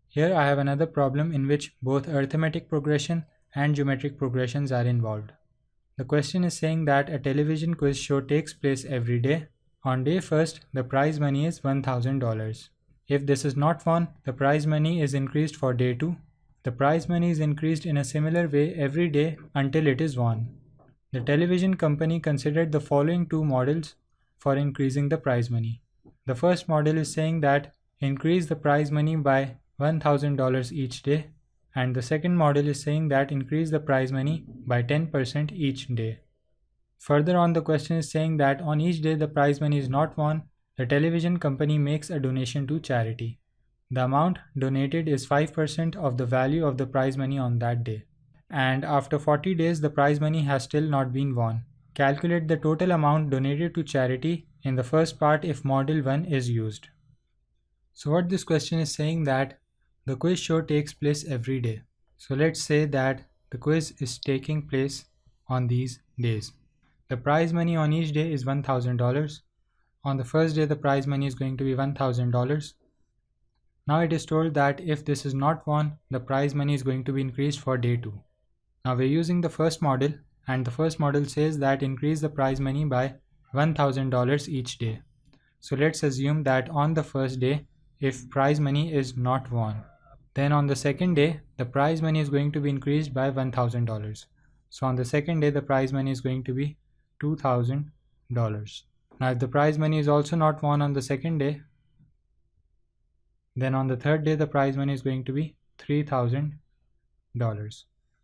Here I have another problem in which both arithmetic progression and geometric progressions are involved. The question is saying that a television quiz show takes place every day. On day 1st, the prize money is $1,000. If this is not won, the prize money is increased for day 2. The prize money is increased in a similar way every day until it is won. The television company considered the following two models for increasing the prize money. The first model is saying that increase the prize money by $1,000 each day, and the second model is saying that increase the prize money by 10% each day. Further on, the question is saying that on each day the prize money is not won, the television company makes a donation to charity. The amount donated is 5% of the value of the prize money on that day. And after 40 days the prize money has still not been won. Calculate the total amount donated to charity in the first part if model 1 is used. So what this question is saying that the quiz show takes place every day. So let's say that the quiz is taking place on these days. The prize money on each day is $1,000. On the first day the prize money is going to be $1,000. Now it is told that if this is not won, the prize money is going to be increased for day 2. Now we're using the first model, and the first model says that increase the prize money by $1,000 each day. So let's assume that on the first day, if prize money is not won, then on the second day the prize money is going to be increased by $1,000. So on the second day the prize money is going to be $2,000. Now if the prize money is also not won on the second day, then on the third day the prize money is going to be $3,000.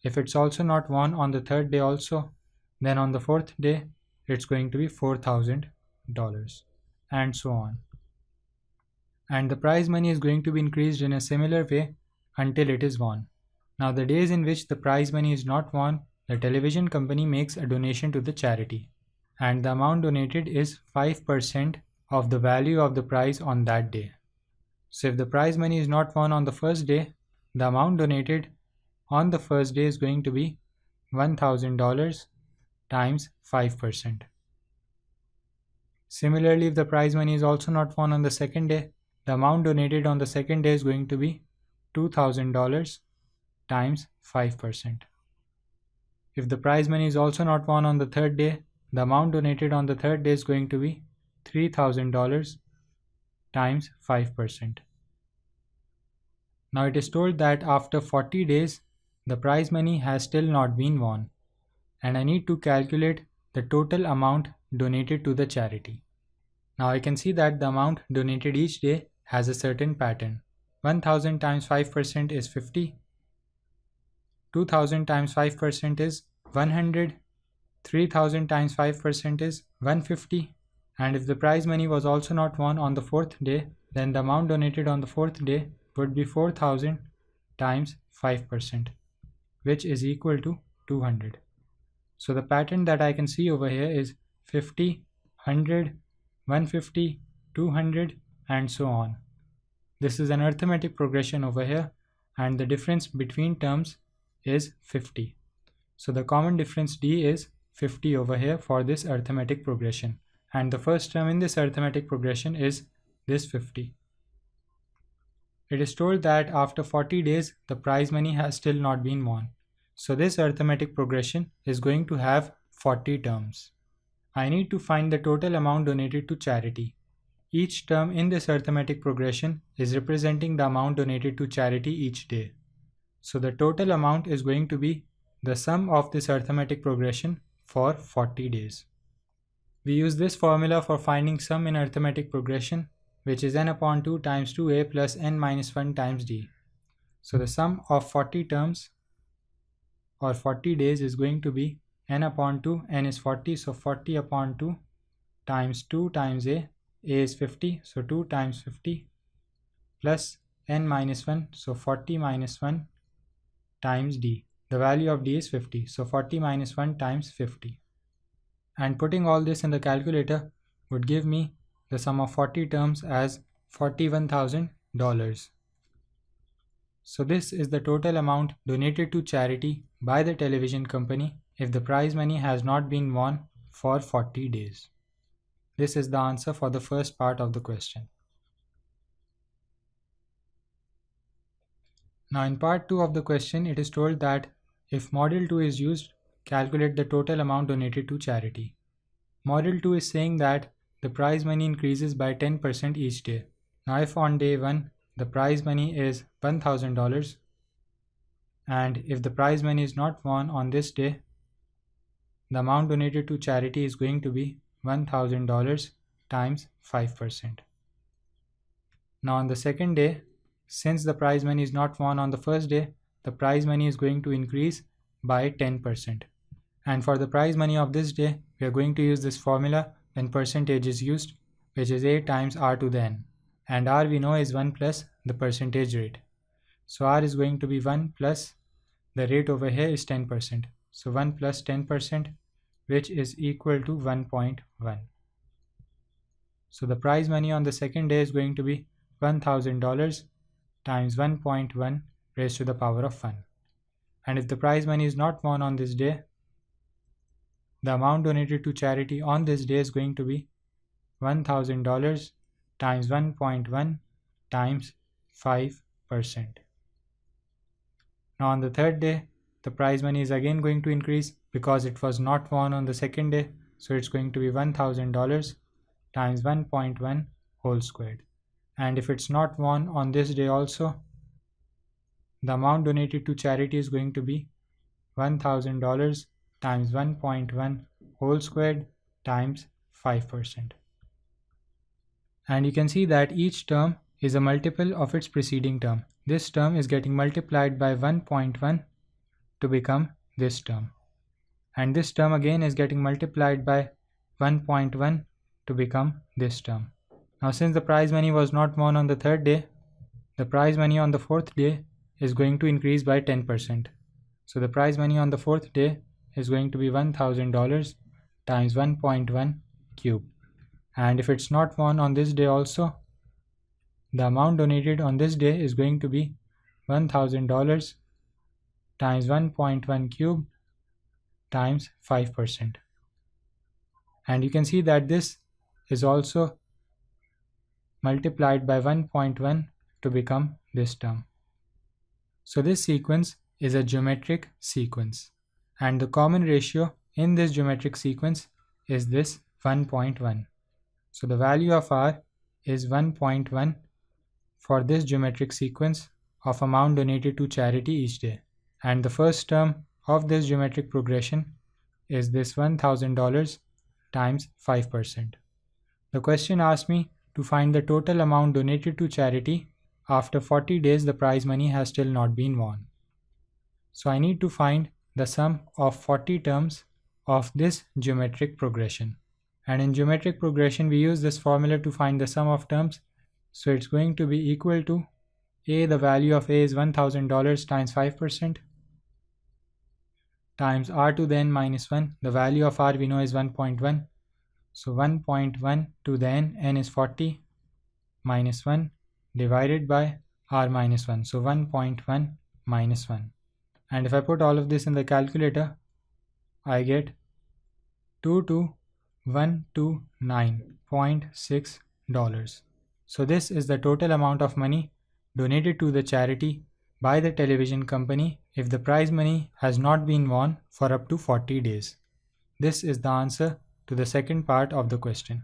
If it's also not won on the third day also, then on the fourth day it's going to be $4,000, and so on. And the prize money is going to be increased in a similar way until it is won. Now the days in which the prize money is not won, the television company makes a donation to the charity, and the amount donated is 5% of the value of the prize on that day. So if the prize money is not won on the first day, the amount donated on the first day is going to be $1,000 times 5%. Similarly, if the prize money is also not won on the second day, the amount donated on the second day is going to be $2,000 times 5%. If the prize money is also not won on the third day, the amount donated on the third day is going to be $3,000 times 5%. Now it is told that after 40 days, the prize money has still not been won, and I need to calculate the total amount donated to the charity. Now I can see that the amount donated each day has a certain pattern. 1000 times 5% is 50, 2000 times 5% is 100, 3000 times 5% is 150, and if the prize money was also not won on the fourth day, then the amount donated on the fourth day would be 4000 times 5%, which is equal to 200. So the pattern that I can see over here is 50, 100, 150, 200, and so on. This is an arithmetic progression over here, and the difference between terms is 50. So the common difference D is 50 over here for this arithmetic progression, and the first term in this arithmetic progression is this 50. It is told that after 40 days the prize money has still not been won. So this arithmetic progression is going to have 40 terms. I need to find the total amount donated to charity. Each term in this arithmetic progression is representing the amount donated to charity each day. So the total amount is going to be the sum of this arithmetic progression for 40 days. We use this formula for finding sum in arithmetic progression, which is n upon 2 times 2a plus n minus 1 times d. So the sum of 40 terms or 40 days is going to be n upon 2, n is 40, so 40 upon 2 times 2 times a is 50, so 2 times 50 plus n minus 1, so 40 minus 1 times d. The value of d is 50, so 40 minus 1 times 50. And putting all this in the calculator would give me the sum of 40 terms as $41,000. So this is the total amount donated to charity by the television company if the prize money has not been won for 40 days. This is the answer for the first part of the question. Now in part 2 of the question, it is told that if model 2 is used, calculate the total amount donated to charity. Model 2 is saying that the prize money increases by 10% each day. Now if on day 1 the prize money is $1,000 and if the prize money is not won on this day, the amount donated to charity is going to be $1,000 times 5%. Now on the second day, since the prize money is not won on the first day, the prize money is going to increase by 10%. And for the prize money of this day, we are going to use this formula when percentage is used, which is A times R to the n. And R we know is 1 plus the percentage rate. So R is going to be 1 plus the rate over here is 10%. So 1 plus 10%, which is equal to 1.1. So the prize money on the second day is going to be $1,000 times 1.1 raised to the power of 1. And if the prize money is not won on this day, the amount donated to charity on this day is going to be $1,000 times 1.1 times 5%. Now on the third day, the prize money is again going to increase because it was not won on the second day. So it's going to be $1,000 times 1.1 whole squared. And if it's not won on this day also, the amount donated to charity is going to be $1,000 times 1.1 whole squared times 5%. And you can see that each term is a multiple of its preceding term. This term is getting multiplied by 1.1 to become this term. And this term again is getting multiplied by 1.1 to become this term. Now since the prize money was not won on the third day, the prize money on the fourth day is going to increase by 10%. So the prize money on the fourth day is going to be $1,000 times 1.1 cube. And if it's not won on this day also, the amount donated on this day is going to be $1,000 times 1.1 cube times 5%. And you can see that this is also multiplied by 1.1 to become this term. So this sequence is a geometric sequence, and the common ratio in this geometric sequence is this 1.1. So the value of R is 1.1 for this geometric sequence of amount donated to charity each day. And the first term of this geometric progression is this $1,000 times 5%. The question asked me to find the total amount donated to charity after 40 days the prize money has still not been won. So I need to find the sum of 40 terms of this geometric progression. And in geometric progression we use this formula to find the sum of terms. So it's going to be equal to A, the value of A is $1,000 times 5%, times R to the n minus 1. The value of R we know is 1.1. So 1.1 to the n is 40, minus 1 divided by R minus 1. So 1.1 minus 1. And if I put all of this in the calculator, I get 22129.6. So this is the total amount of money donated to the charity by the television company if the prize money has not been won for up to 40 days. This is the answer to the second part of the question.